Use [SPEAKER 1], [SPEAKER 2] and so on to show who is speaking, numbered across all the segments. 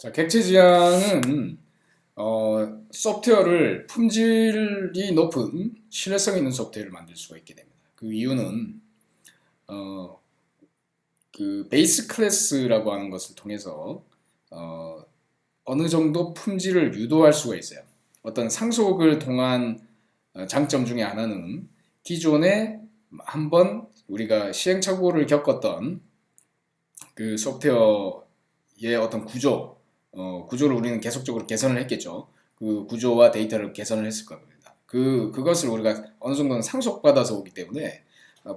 [SPEAKER 1] 자, 객체 지향은 소프트웨어를 품질이 높은 신뢰성 있는 소프트웨어를 만들 수가 있게 됩니다. 그 이유는 어, 그 베이스 클래스라고 하는 것을 통해서 어, 어느 정도 품질을 유도할 수가 있어요. 어떤 상속을 통한 장점 중에 하나는 기존에 한번 우리가 시행착오를 겪었던 그 소프트웨어의 어떤 구조를 우리는 계속적으로 개선을 했겠죠. 그 구조와 데이터를 개선을 했을 겁니다. 그것을 우리가 어느 정도는 상속받아서 오기 때문에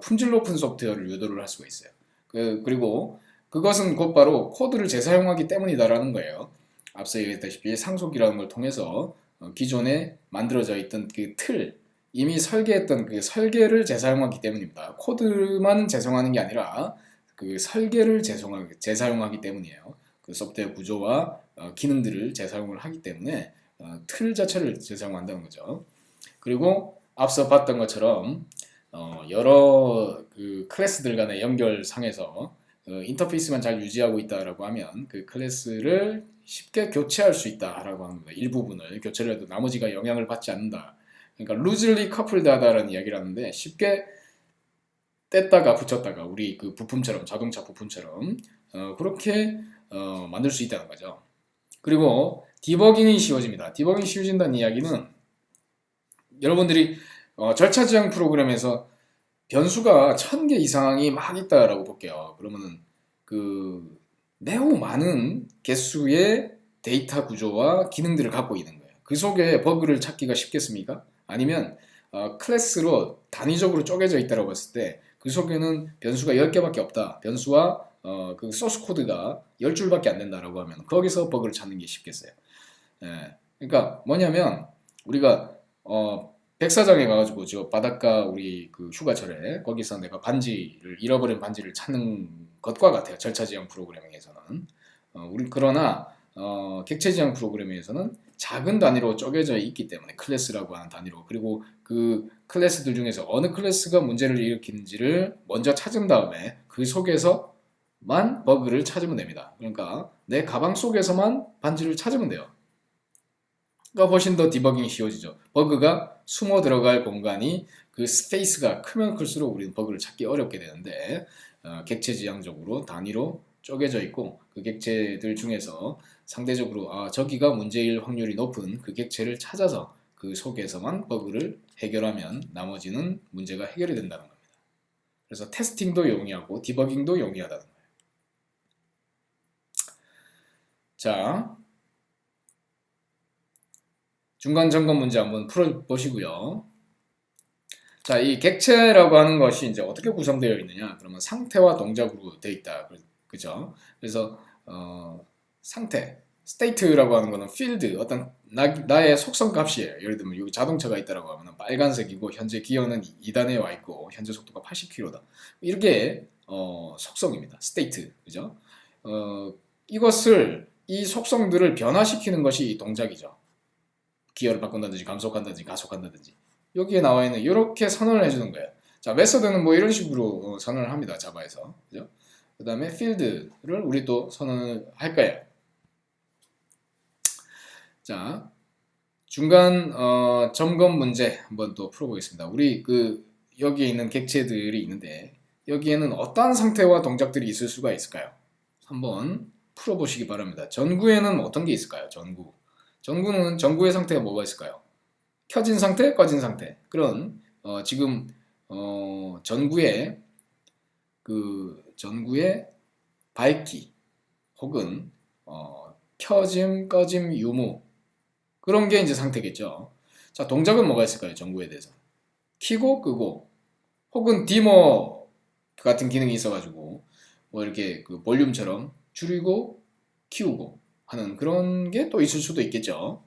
[SPEAKER 1] 품질 높은 소프트웨어를 유도를 할 수가 있어요. 그리고 그것은 곧바로 코드를 재사용하기 때문이다라는 거예요. 앞서 얘기했다시피 상속이라는 걸 통해서 기존에 만들어져 있던 그 틀, 이미 설계했던 그 설계를 재사용하기 때문입니다. 코드만 재생하는 게 아니라 그 설계를 재사용하기 때문이에요. 그 소프트웨어 구조와 기능들을 재사용을 하기 때문에 틀 자체를 재사용한다는 거죠. 그리고 앞서 봤던 것처럼 여러 그 클래스들 간의 연결상에서 인터페이스만 잘 유지하고 있다라고 하면 그 클래스를 쉽게 교체할 수 있다라고 합니다. 일부분을 교체를 해도 나머지가 영향을 받지 않는다. 그러니까 loosely coupled 하다라는 이야기를 하는데 쉽게 뗐다가 붙였다가 우리 그 부품처럼 자동차 부품처럼 그렇게 만들 수 있다는 거죠. 그리고 디버깅이 쉬워집니다. 디버깅이 쉬워진다는 이야기는 여러분들이 절차 지향 프로그램에서 변수가 1000개 이상이 막 있다라고 볼게요. 그러면은 그 매우 많은 개수의 데이터 구조와 기능들을 갖고 있는 거예요. 그 속에 버그를 찾기가 쉽겠습니까? 아니면 클래스로 단위적으로 쪼개져 있다고 봤을 때 그 속에는 변수가 10개밖에 없다. 변수와 그 소스 코드가 10줄밖에 안 된다라고 하면 거기서 버그를 찾는 게 쉽겠어요. 예. 그러니까 뭐냐면 우리가 백사장에 가가지고 저 바닷가 우리 그 휴가철에 거기서 내가 잃어버린 반지를 찾는 것과 같아요. 절차 지향 프로그래밍에서는 우리 그러나 객체 지향 프로그래밍에서는 작은 단위로 쪼개져 있기 때문에 클래스라고 하는 단위로 그리고 그 클래스들 중에서 어느 클래스가 문제를 일으키는지를 먼저 찾은 다음에 그 속에서만 버그를 찾으면 됩니다. 그러니까 내 가방 속에서만 반지를 찾으면 돼요. 그러니까 훨씬 더 디버깅이 쉬워지죠. 버그가 숨어 들어갈 공간이 그 스페이스가 크면 클수록 우리는 버그를 찾기 어렵게 되는데 객체 지향적으로 단위로 쪼개져 있고 그 객체들 중에서 상대적으로 저기가 문제일 확률이 높은 그 객체를 찾아서 그 속에서만 버그를 해결하면 나머지는 문제가 해결이 된다는 겁니다. 그래서 테스팅도 용이하고 디버깅도 용이하다는 거예요. 자, 중간 점검 문제 한번 풀어보시고요. 자, 이 객체라고 하는 것이 이제 어떻게 구성되어 있느냐? 그러면 상태와 동작으로 되어 있다. 그죠? 그래서 상태, state라고 하는 거는 field, 어떤 나의 속성 값이에요. 예를 들면 여기 자동차가 있다라고 하면 빨간색이고 현재 기어는 2단에 와 있고 현재 속도가 80km다. 이렇게 속성입니다. state, 그죠? 이 속성들을 변화시키는 것이 이 동작이죠. 기어를 바꾼다든지 감속한다든지 가속한다든지. 여기에 나와 있는 이렇게 선언을 해주는 거예요. 자, 메서드는 뭐 이런 식으로 선언을 합니다. 자바에서. 그죠? 그 다음에 필드를 우리 또 선언을 할 거예요. 자, 중간 점검 문제 한번 또 풀어보겠습니다. 우리 여기에 있는 객체들이 있는데 여기에는 어떠한 상태와 동작들이 있을 수가 있을까요? 한번 풀어보시기 바랍니다. 전구에는 어떤 게 있을까요? 전구의 상태가 뭐가 있을까요? 켜진 상태, 꺼진 상태. 그런 지금 전구의 밝기 혹은 켜짐, 꺼짐, 유무 그런 게 이제 상태겠죠. 자, 동작은 뭐가 있을까요? 전구에 대해서 켜고 끄고 혹은 디머 같은 기능이 있어가지고 뭐 이렇게 그 볼륨처럼 줄이고 키우고 하는 그런 게 또 있을 수도 있겠죠.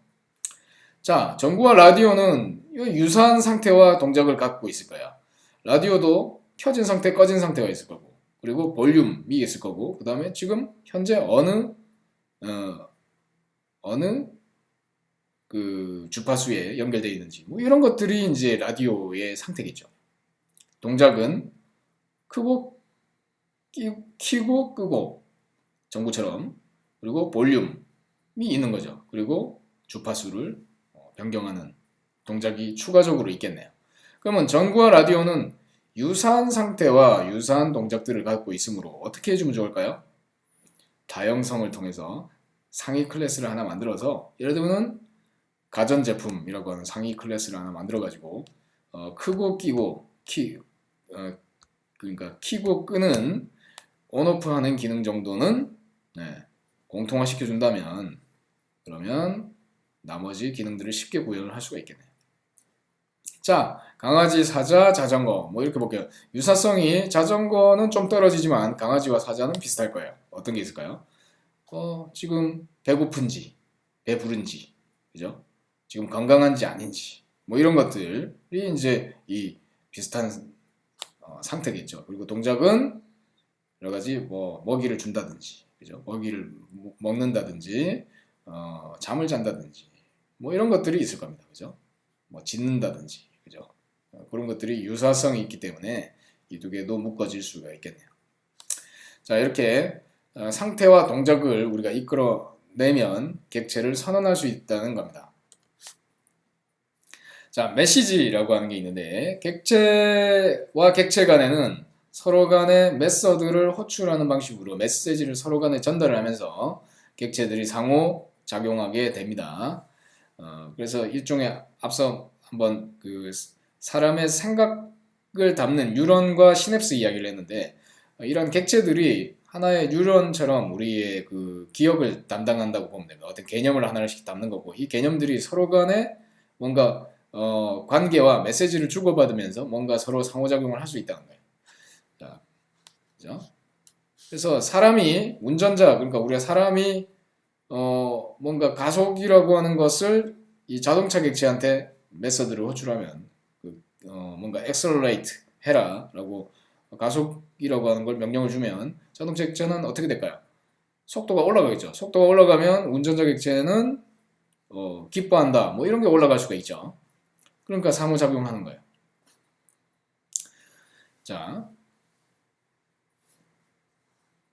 [SPEAKER 1] 자, 전구와 라디오는 유사한 상태와 동작을 갖고 있을 거야. 라디오도 켜진 상태, 꺼진 상태가 있을 거고, 그리고 볼륨이 있을 거고, 그 다음에 지금 현재 어느 그 주파수에 연결되어 있는지, 뭐 이런 것들이 이제 라디오의 상태겠죠. 동작은 크고, 키고, 끄고, 전구처럼, 그리고 볼륨, 있는 거죠. 그리고 주파수를 변경하는 동작이 추가적으로 있겠네요. 그러면 전구와 라디오는 유사한 상태와 유사한 동작들을 갖고 있으므로 어떻게 해주면 좋을까요? 다형성을 통해서 상위 클래스를 하나 만들어서, 예를 들면 가전제품이라고 하는 상위 클래스를 하나 만들어가지고 크고 끼고 그러니까 키고 끄는 온오프 하는 기능 정도는 공통화 시켜준다면, 그러면 나머지 기능들을 쉽게 구현을 할 수가 있겠네요. 자, 강아지, 사자, 자전거 뭐 이렇게 볼게요. 유사성이 자전거는 좀 떨어지지만 강아지와 사자는 비슷할 거예요. 어떤 게 있을까요? 지금 배고픈지, 배부른지, 그죠? 지금 건강한지 아닌지, 뭐 이런 것들이 이제 이 비슷한 상태겠죠. 그리고 동작은 여러 가지 뭐 먹이를 준다든지, 그죠? 먹이를 먹는다든지, 잠을 잔다든지, 뭐 이런 것들이 있을 겁니다. 그죠? 뭐 짖는다든지, 그죠? 그런 것들이 유사성이 있기 때문에 이 두 개도 묶어질 수가 있겠네요. 자, 이렇게 상태와 동작을 우리가 이끌어내면 객체를 선언할 수 있다는 겁니다. 자, 메시지라고 하는 게 있는데, 객체와 객체 간에는 서로 간의 메서드를 호출하는 방식으로 메시지를 서로 간에 전달을 하면서 객체들이 상호 작용하게 됩니다. 그래서 일종의 앞서 한번 그 사람의 생각을 담는 뉴런과 시냅스 이야기를 했는데, 이런 객체들이 하나의 뉴런처럼 우리의 그 기억을 담당한다고 보면 됩니다. 어떤 개념을 하나씩 담는 거고, 이 개념들이 서로 간에 뭔가 관계와 메시지를 주고받으면서 뭔가 서로 상호작용을 할 수 있다는 거예요. 자, 그죠? 그래서 사람이 운전자, 그러니까 우리가 사람이 뭔가 가속이라고 하는 것을 이 자동차 객체한테 메서드를 호출하면 뭔가 accelerate 해라라고 가속이라고 하는 걸 명령을 주면 자동차 객체는 어떻게 될까요? 속도가 올라가겠죠. 속도가 올라가면 운전자 객체는 기뻐한다, 뭐 이런 게 올라갈 수가 있죠. 그러니까 상호작용하는 거예요. 자,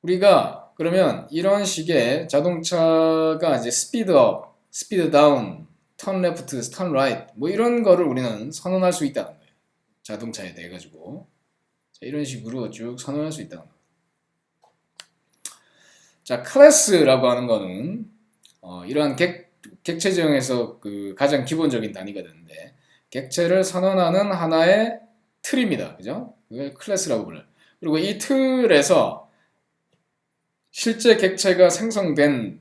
[SPEAKER 1] 우리가 그러면 이런 식의 자동차가 이제 스피드업, 스피드다운, 턴 레프트, 턴 라이트 뭐 이런 거를 우리는 선언할 수 있다는 거예요. 자동차에 대해 가지고 이런 식으로 쭉 선언할 수 있다는 거예요. 자, 클래스라고 하는 거는 이러한 객체 지형에서 그 가장 기본적인 단위가 되는데, 객체를 선언하는 하나의 틀입니다. 그죠? 그걸 클래스라고 불러요. 그리고 이 틀에서 실제 객체가 생성된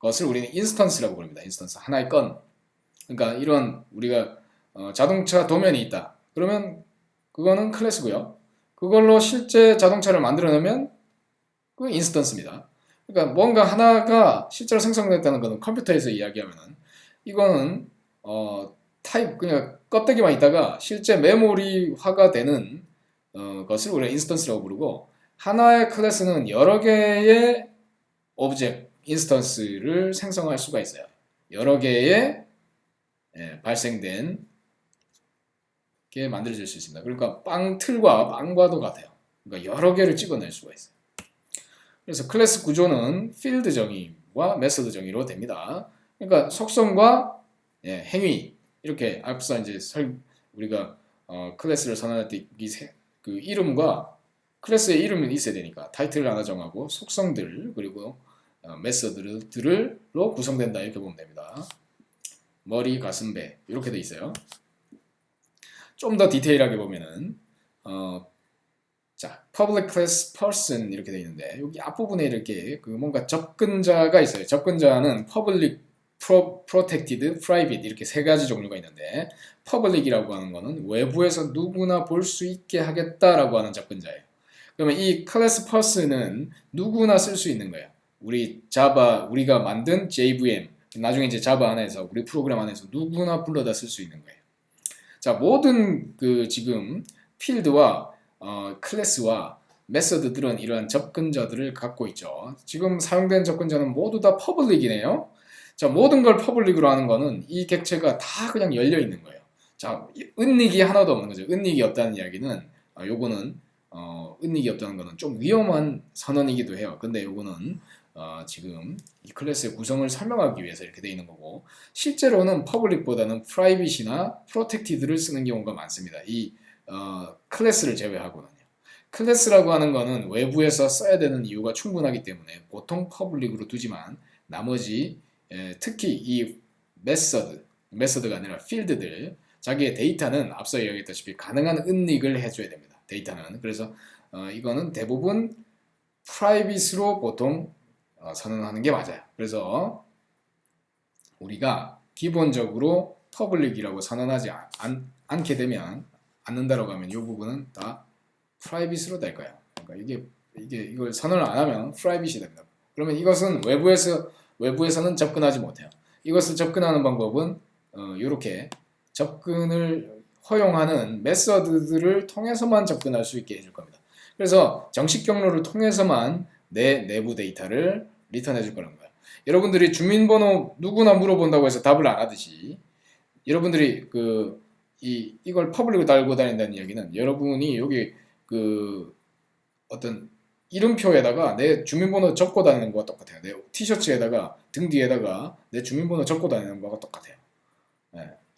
[SPEAKER 1] 것을 우리는 인스턴스라고 부릅니다. 인스턴스, 하나의 건. 그러니까 이런 우리가 자동차 도면이 있다. 그러면 그거는 클래스고요. 그걸로 실제 자동차를 만들어내면 그건 인스턴스입니다. 그러니까 뭔가 하나가 실제로 생성됐다는 것은 컴퓨터에서 이야기하면은 이거는 타입 그냥 껍데기만 있다가 실제 메모리화가 되는 것을 우리가 인스턴스라고 부르고, 하나의 클래스는 여러 개의 오브젝트, 인스턴스를 생성할 수가 있어요. 여러 개의 발생된 게 만들어질 수 있습니다. 그러니까 틀과 빵과도 같아요. 그러니까 여러 개를 찍어낼 수가 있어요. 그래서 클래스 구조는 필드 정의와 메서드 정의로 됩니다. 그러니까 속성과 행위, 이렇게 앞서 이제 우리가 클래스를 선언할 때 그 이름과 클래스의 이름이 있어야 되니까 타이틀을 하나 정하고 속성들 그리고 메서드들로 구성된다, 이렇게 보면 됩니다. 머리, 가슴, 배 이렇게 돼 있어요. 좀 더 디테일하게 보면은 자, public class person 이렇게 돼 있는데, 여기 앞부분에 이렇게 그 뭔가 접근자가 있어요. 접근자는 public, protected, private 이렇게 세 가지 종류가 있는데, public이라고 하는 거는 외부에서 누구나 볼 수 있게 하겠다라고 하는 접근자예요. 그러면 이 class person은 누구나 쓸 수 있는 거예요. 우리가 만든 JVM, 나중에 이제 자바 안에서 우리 프로그램 안에서 누구나 불러다 쓸 수 있는 거예요. 자, 모든 그 지금 필드와 클래스와 메서드들은 이러한 접근자들을 갖고 있죠. 지금 사용된 접근자는 모두 다 퍼블릭이네요. 자, 모든 걸 퍼블릭으로 하는 거는 이 객체가 다 그냥 열려 있는 거예요. 자, 은닉이 하나도 없는 거죠. 은닉이 없다는 이야기는 요거는 은닉이 없다는 거는 좀 위험한 선언이기도 해요. 근데 요거는 지금 이 클래스의 구성을 설명하기 위해서 이렇게 되어 있는 거고, 실제로는 퍼블릭보다는 프라이빗이나 프로텍티드를 쓰는 경우가 많습니다. 이 클래스를 제외하고는요. 클래스라고 하는 거는 외부에서 써야 되는 이유가 충분하기 때문에 보통 퍼블릭으로 두지만, 나머지 특히 이 메서드가 아니라 필드들, 자기의 데이터는 앞서 이야기했다시피 가능한 은닉을 해줘야 됩니다. 데이터는. 그래서 이거는 대부분 프라이빗으로 보통 선언하는 게 맞아요. 그래서 우리가 기본적으로 퍼블릭이라고 선언하지 않게 되면, 않는다라고 하면 이 부분은 다 프라이빗으로 될 거예요. 그러니까 이걸 선언을 안 하면 프라이빗이 됩니다. 그러면 이것은 외부에서는 접근하지 못해요. 이것을 접근하는 방법은 이렇게 접근을 허용하는 메서드들을 통해서만 접근할 수 있게 해줄 겁니다. 그래서 정식 경로를 통해서만 내 내부 데이터를 리턴해 줄 거라는 거예요. 여러분들이 주민번호 누구나 물어본다고 해서 답을 안 하듯이, 여러분들이 이걸 퍼블릭으로 달고 다닌다는 이야기는, 여러분이 여기 어떤 이름표에다가 내 주민번호 적고 다니는 거와 똑같아요. 내 티셔츠에다가 등 뒤에다가 내 주민번호 적고 다니는 거와 똑같아요.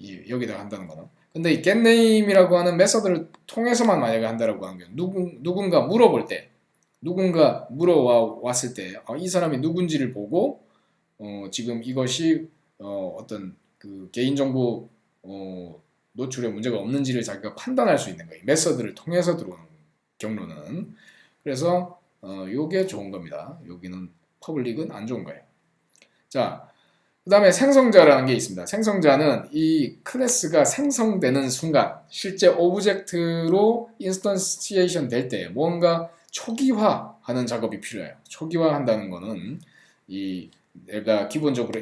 [SPEAKER 1] 여기다가 한다는 거는. 근데 이 getName이라고 하는 메서드를 통해서만 만약에 한다라고 하는 게, 누군가 물어볼 때, 누군가 물어왔을 때 이 사람이 누군지를 보고 지금 이것이 어떤 개인정보 노출에 문제가 없는지를 자기가 판단할 수 있는 거예요. 메서드를 통해서 들어오는 경로는. 그래서 요게 좋은 겁니다. 여기는 퍼블릭은 안 좋은 거예요. 자, 그 다음에 생성자라는 게 있습니다. 생성자는 이 클래스가 생성되는 순간, 실제 오브젝트로 인스턴시에이션 될 때 뭔가 초기화하는 작업이 필요해요. 초기화한다는 거는 내가 기본적으로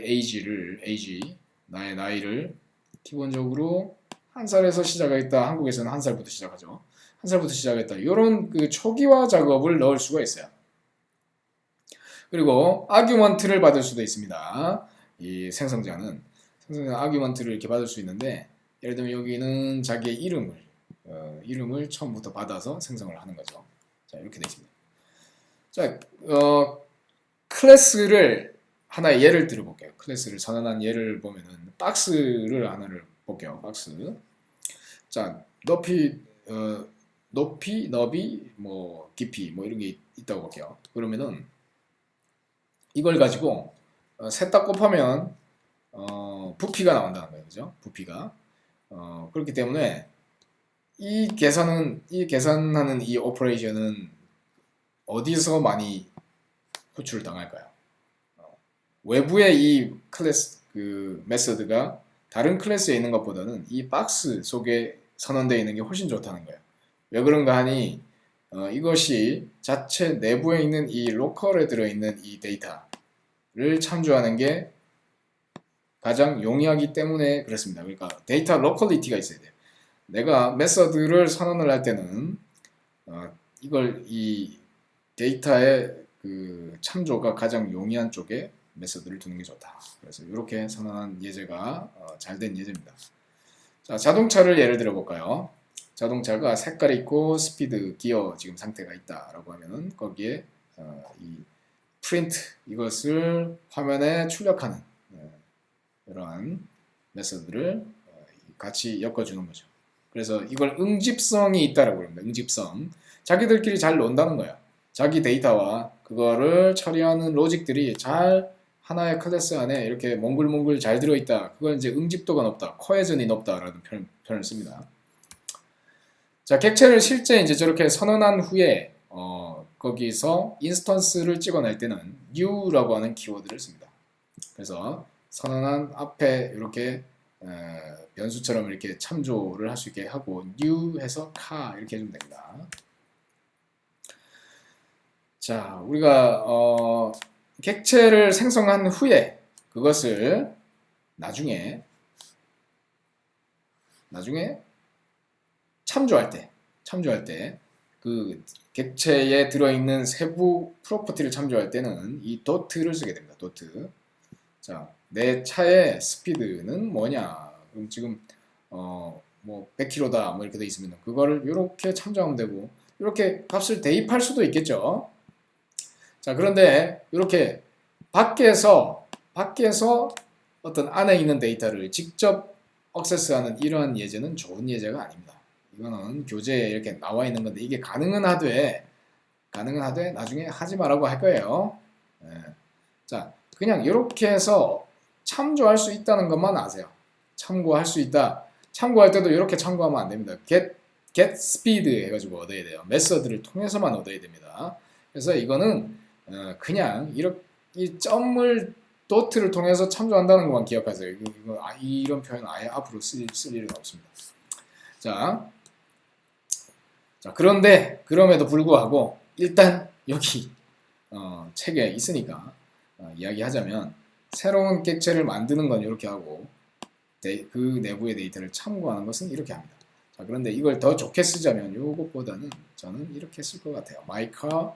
[SPEAKER 1] 나의 나이를 기본적으로 1살에서 시작하겠다. 한국에서는 1살부터 시작하죠. 1살부터 시작했다. 이런 초기화 작업을 넣을 수가 있어요. 그리고 아규먼트를 받을 수도 있습니다. 이 생성자는 아규먼트를 이렇게 받을 수 있는데, 예를 들면 여기는 자기의 이름을 처음부터 받아서 생성을 하는 거죠. 자, 이렇게 되어 있습니다. 자, 클래스를 하나의 예를 들어볼게요. 클래스를 선언한 예를 보면은 박스를 하나를 볼게요. 박스. 자, 높이, 너비, 뭐 깊이, 뭐 이런 게 있다고 볼게요. 그러면은 이걸 가지고 셋 다 곱하면 부피가 나온다는 거예요. 그죠? 부피가. 그렇기 때문에 이 계산하는 이 오퍼레이션은 어디서 많이 호출을 당할까요? 외부의 이 클래스 메서드가 다른 클래스에 있는 것보다는 이 박스 속에 선언되어 있는 게 훨씬 좋다는 거예요. 왜 그런가 하니 이것이 자체 내부에 있는 이 로컬에 들어있는 이 데이터를 참조하는 게 가장 용이하기 때문에 그렇습니다. 그러니까 데이터 로컬리티가 있어야 돼요. 내가 메서드를 선언을 할 때는 이 데이터의 참조가 가장 용이한 쪽에 메서드를 두는 게 좋다. 그래서 이렇게 선언한 예제가 잘 된 예제입니다. 자, 자동차를 예를 들어 볼까요? 자동차가 색깔이 있고 스피드, 기어 지금 상태가 있다라고 하면은 거기에 이 프린트, 이것을 화면에 출력하는 이러한 메서드를 같이 엮어주는 거죠. 그래서 이걸 응집성이 있다라고 합니다. 응집성. 자기들끼리 잘 논다는 거예요. 자기 데이터와 그거를 처리하는 로직들이 잘 하나의 클래스 안에 이렇게 몽글몽글 잘 들어있다. 그건 이제 응집도가 높다, 코헤전이 높다라는 표현을 씁니다. 자, 객체를 실제 이제 저렇게 선언한 후에 거기서 인스턴스를 찍어낼 때는 new라고 하는 키워드를 씁니다. 그래서 선언한 앞에 이렇게 변수처럼 이렇게 참조를 할 수 있게 하고 new 해서 카 이렇게 해주면 됩니다. 자, 우리가 객체를 생성한 후에 그것을 나중에 참조할 때 그 객체에 들어있는 세부 프로퍼티를 참조할 때는 이 도트를 쓰게 됩니다. 도트. 자, 내 차의 스피드는 뭐냐? 그럼 지금 뭐 100km다 뭐 이렇게 돼 있으면 그거를 이렇게 참조하면 되고, 이렇게 값을 대입할 수도 있겠죠. 자, 그런데 이렇게 밖에서 어떤 안에 있는 데이터를 직접 액세스하는 이러한 예제는 좋은 예제가 아닙니다. 이거는 교재에 이렇게 나와 있는 건데 이게 가능은 하되 나중에 하지 말라고 할 거예요. 네. 자, 그냥 이렇게 해서 참조할 수 있다는 것만 아세요. 참고할 수 있다. 참고할 때도 이렇게 참고하면 안 됩니다. get speed 해가지고 얻어야 돼요. 메서드를 통해서만 얻어야 됩니다. 그래서 이거는 그냥 이 점을 도트를 통해서 참조한다는 것만 기억하세요. 이런 표현 아예 앞으로 쓸 일은 없습니다. 자, 그런데 그럼에도 불구하고 일단 여기 책에 있으니까 이야기하자면 새로운 객체를 만드는 건 이렇게 하고 그 내부의 데이터를 참고하는 것은 이렇게 합니다. 자, 그런데 이걸 더 좋게 쓰자면 이것보다는 저는 이렇게 쓸 것 같아요. 마이카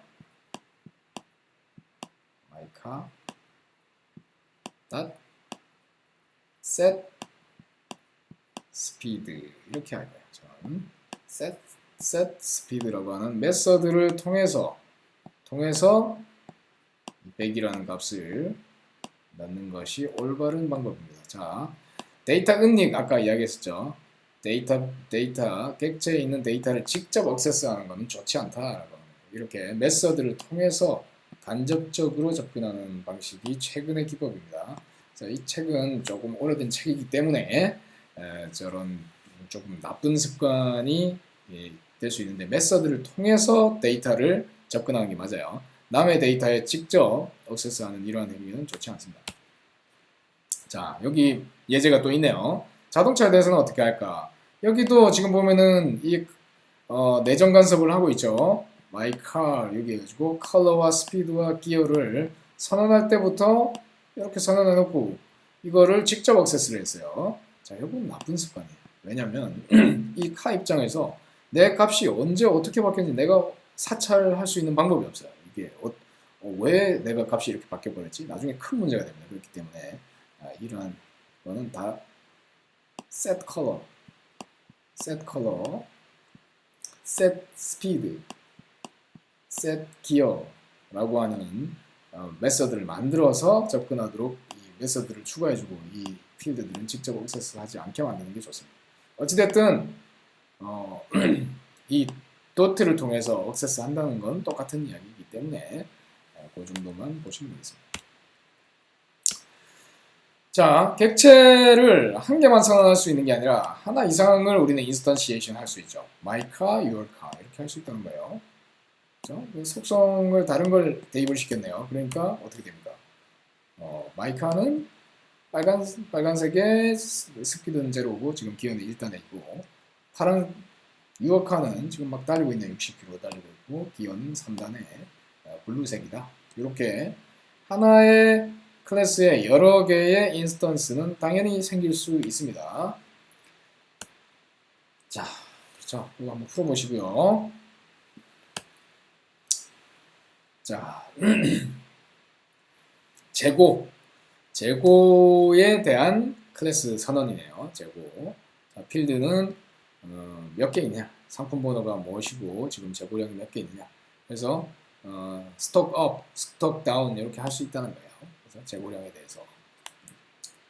[SPEAKER 1] set speed 이렇게 할 거예요. 저는 set speed라고 하는 메서드를 통해서 100이라는 값을 넣는 것이 올바른 방법입니다. 자, 데이터 은닉 아까 이야기했었죠. 객체에 있는 데이터를 직접 액세스하는 것은 좋지 않다라고 이렇게 메서드를 통해서 간접적으로 접근하는 방식이 최근의 기법입니다. 자, 이 책은 조금 오래된 책이기 때문에 저런 조금 나쁜 습관이 될 수 있는데 메서드를 통해서 데이터를 접근하는 게 맞아요. 남의 데이터에 직접 액세스하는 이러한 행위는 좋지 않습니다. 자, 여기 예제가 또 있네요. 자동차에 대해서는 어떻게 할까? 여기도 지금 보면은 이 내정 간섭을 하고 있죠. My car 여기 해가지고 컬러와 스피드와 기어를 선언할 때부터 이렇게 선언해 놓고 이거를 직접 액세스를 했어요. 자, 이건 나쁜 습관이에요. 왜냐면 이 카 입장에서 내 값이 언제 어떻게 바뀌는지 내가 사찰할 수 있는 방법이 없어요. 이게 왜 내가 값이 이렇게 바뀌어 버렸지? 나중에 큰 문제가 됩니다. 그렇기 때문에 이러한 거는 다 set color, set speed, set gear라고 하는 메서드를 만들어서 접근하도록 이 메서드를 추가해주고 이 필드들은 직접 액세스하지 않게 만드는 게 좋습니다. 어찌됐든 이 도트를 통해서 액세스 한다는 건 똑같은 이야기이기 때문에 그 정도만 보시면 되겠습니다. 자, 객체를 한 개만 선언할 수 있는 게 아니라 하나 이상을 우리는 인스턴시에이션 할 수 있죠. My car, your car 이렇게 할 수 있다는 거예요. 그렇죠? 속성을 다른 걸 대입을 시켰네요. 그러니까 어떻게 됩니까? My car는 빨간색에 스피드는 제로고 지금 기어는 1단에 있고 파란 your car는 지금 막 달리고 있는 60km 달리고 있고 기어는 3단에 블루색이다. 이렇게 하나의 클래스에 여러 개의 인스턴스는 당연히 생길 수 있습니다. 자, 그렇죠. 이거 한번 풀어보시고요. 자, 재고에 대한 클래스 선언이네요. 재고. 자, 필드는 몇 개 있냐? 상품 번호가 무엇이고 지금 재고량이 몇 개 있느냐? 그래서 스톡 업, 스톡 다운 이렇게 할 수 있다는 거예요. 그래서 재고량에 대해서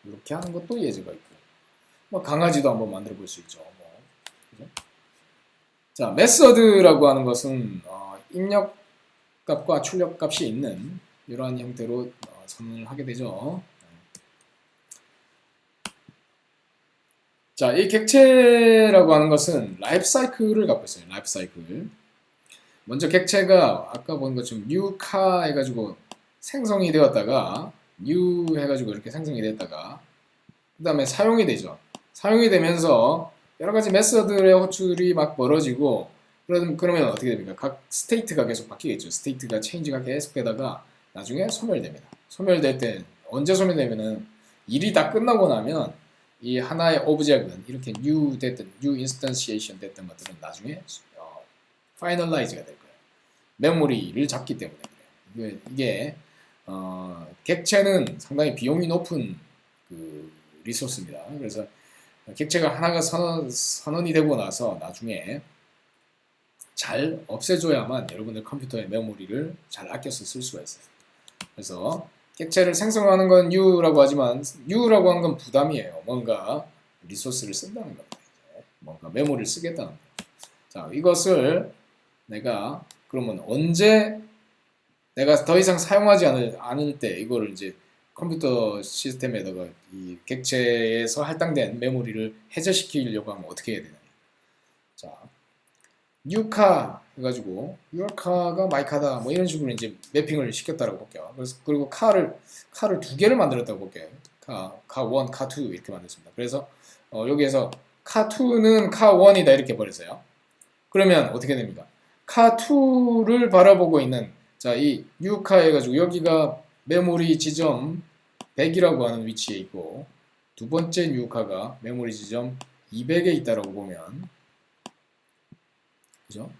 [SPEAKER 1] 이렇게 하는 것도 예제가 있고, 뭐 강아지도 한번 만들어 볼 수 있죠. 그죠? 자, 메서드라고 하는 것은 입력값과 출력값이 있는 이러한 형태로 선언을 하게 되죠. 자, 이 객체라고 하는 것은 라이프 사이클을 갖고 있어요. 라이프 사이클. 먼저 객체가 아까 본 것처럼 new car 해가지고 생성이 되었다가 new 해가지고 이렇게 생성이 됐다가 그 다음에 사용이 되죠. 사용이 되면서 여러 가지 메서드의 호출이 막 벌어지고 그러면 어떻게 됩니까? 각 스테이트가 계속 바뀌겠죠. 스테이트가 체인지가 계속 되다가 나중에 소멸됩니다. 소멸될 때 언제 소멸되면은 일이 다 끝나고 나면 이 하나의 오브젝은 이렇게 new instantiation 됐던 것들은 나중에 finalize가 될 거예요. 메모리를 잡기 때문에 그래요. 이게 객체는 상당히 비용이 높은 그 리소스입니다. 그래서 객체가 하나가 선언이 되고 나서 나중에 잘 없애줘야만 여러분들 컴퓨터의 메모리를 잘 아껴서 쓸 수가 있어요. 그래서 객체를 생성하는 건 U라고 하지만 U라고 하는 건 부담이에요. 뭔가 리소스를 쓴다는 겁니다. 뭔가 메모리를 쓰겠다는 거예요. 자, 이것을 내가 그러면 언제 내가 더 이상 사용하지 않을 때 이거를 이제 컴퓨터 시스템에다가 이 객체에서 할당된 메모리를 해제시키려고 하면 어떻게 해야 되냐. 자, 뉴카 해가지고 유얼카가 마이카다 뭐 이런 식으로 이제 매핑을 시켰다라고 볼게요. 그래서 그리고 카를 두 개를 만들었다고 볼게요. 카1, 카2 이렇게 만들었습니다. 그래서 여기에서 카2는 카1이다 이렇게 버렸어요. 그러면 어떻게 됩니까? 카2를 바라보고 있는 자, 이 뉴카 해가지고 여기가 메모리 지점 100이라고 하는 위치에 있고 두 번째 뉴카가 메모리 지점 200에 있다라고 보면 그죠?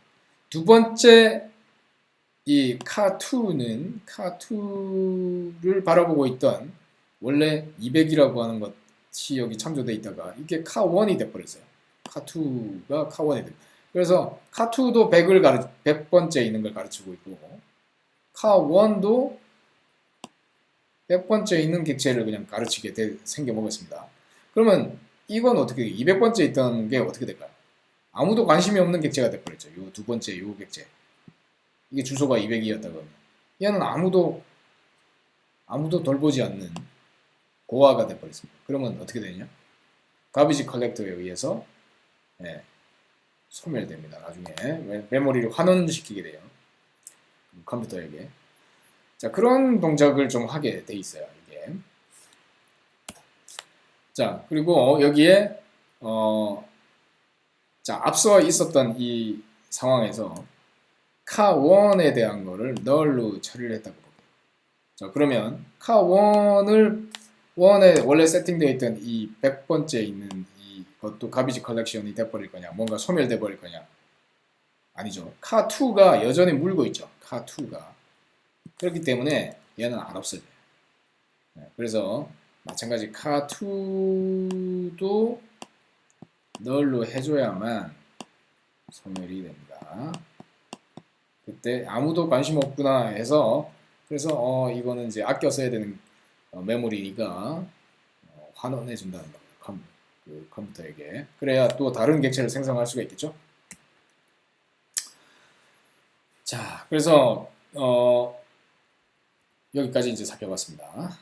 [SPEAKER 1] 두 번째 이 카2를 바라보고 있던 원래 200이라고 하는 것이 여기 참조되어 있다가 이게 카1이 돼버렸어요. 카2가 카1이 돼. 그래서 카2도 100번째 있는 걸 가르치고 있고 카1도 100번째 있는 객체를 그냥 가르치게 생겨먹었습니다. 그러면 이건 어떻게 200번째 있던 게 어떻게 될까요? 아무도 관심이 없는 객체가 돼버렸죠. 요 두 번째 요 객체. 이게 주소가 200이었다고. 얘는 아무도 돌보지 않는 고아가 돼버렸습니다. 그러면 어떻게 되냐? 가비지 컬렉터에 의해서 소멸됩니다. 나중에 메모리를 환원시키게 돼요. 컴퓨터에게. 자, 그런 동작을 좀 하게 돼 있어요. 이게. 자, 그리고 여기에 자, 앞서 있었던 이 상황에서 카1에 대한 거를 널로 처리를 했다고 볼게요. 자, 그러면 카1을 원에 원래 세팅되어 있던 이 100번째 있는 이것도 가비지 컬렉션이 돼버릴 거냐, 뭔가 소멸돼 버릴 거냐? 아니죠. 카2가 여전히 물고 있죠. 카2가. 그렇기 때문에 얘는 안 없어져요. 그래서 마찬가지 카2도 널로 해줘야만 소멸이 됩니다. 그때 아무도 관심 없구나 해서 그래서 이거는 이제 아껴 써야 되는 메모리가 환원해 준다는 거예요. 컴퓨터에게. 그래야 또 다른 객체를 생성할 수가 있겠죠. 자, 그래서 여기까지 이제 살펴봤습니다.